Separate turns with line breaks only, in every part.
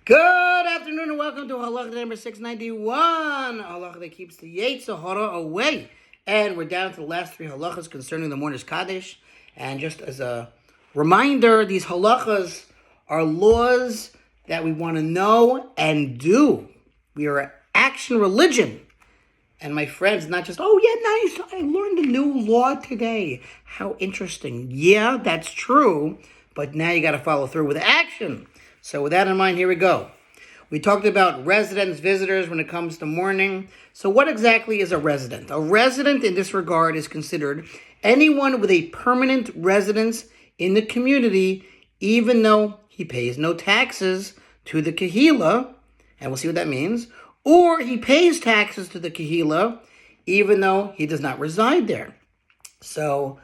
Good afternoon and welcome to Halacha number 691. Halacha that keeps the Yetzer Hara away. And we're down to the last three halachas concerning the mourner's Kaddish. And just as a reminder, these halachas are laws that we want to know and do. We are an action religion. And my friends, not just, oh yeah, nice, I learned a new law today. How interesting. Yeah, that's true. But now you got to follow through with action. So with that in mind, here we go. We talked about residents, visitors when it comes to mourning. So what exactly is a resident? A resident in this regard is considered anyone with a permanent residence in the community, even though he pays no taxes to the Kehillah, and we'll see what that means, or he pays taxes to the Kehillah, even though he does not reside there. So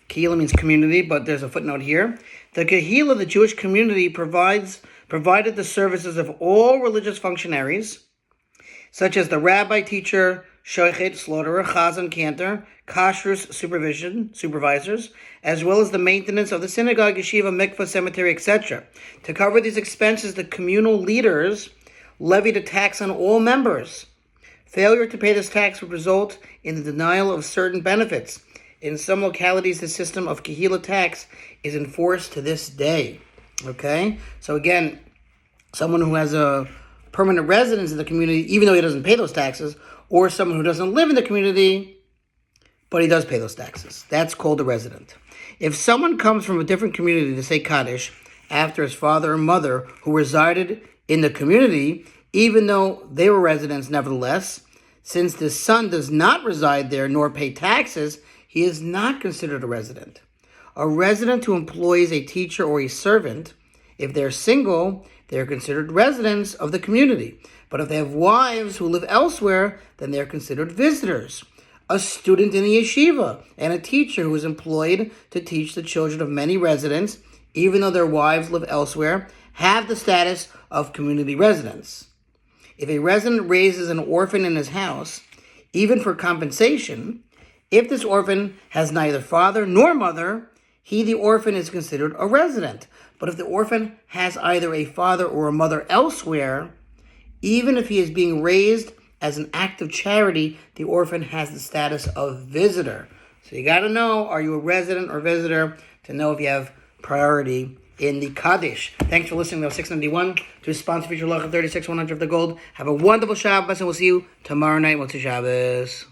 Kehillah means community, but there's a footnote here. The Kehillah, the Jewish community, provided the services of all religious functionaries, such as the rabbi, teacher, shochet, slaughterer, chazan, cantor, kashrus, supervisors, as well as the maintenance of the synagogue, yeshiva, mikvah, cemetery, etc. To cover these expenses, the communal leaders levied a tax on all members. Failure to pay this tax would result in the denial of certain benefits. In some localities, the system of Kehillah tax is enforced to this day. Okay? So again, someone who has a permanent residence in the community, even though he doesn't pay those taxes, or someone who doesn't live in the community, but he does pay those taxes. That's called a resident. If someone comes from a different community to say Kaddish after his father or mother who resided in the community, even though they were residents nevertheless, since the son does not reside there nor pay taxes, he is not considered a resident. A resident who employs a teacher or a servant, if they're single, they're considered residents of the community. But if they have wives who live elsewhere, then they're considered visitors. A student in the yeshiva and a teacher who is employed to teach the children of many residents, even though their wives live elsewhere, have the status of community residents. If a resident raises an orphan in his house, even for compensation, if this orphan has neither father nor mother, he, the orphan, is considered a resident. But if the orphan has either a father or a mother elsewhere, even if he is being raised as an act of charity, the orphan has the status of visitor. So you got to know, are you a resident or visitor, to know if you have priority in the Kaddish. Thanks for listening to 691 to sponsor feature Halacha 36 100 of the gold. Have a wonderful Shabbos, and we'll see you tomorrow night. Motzei Shabbos.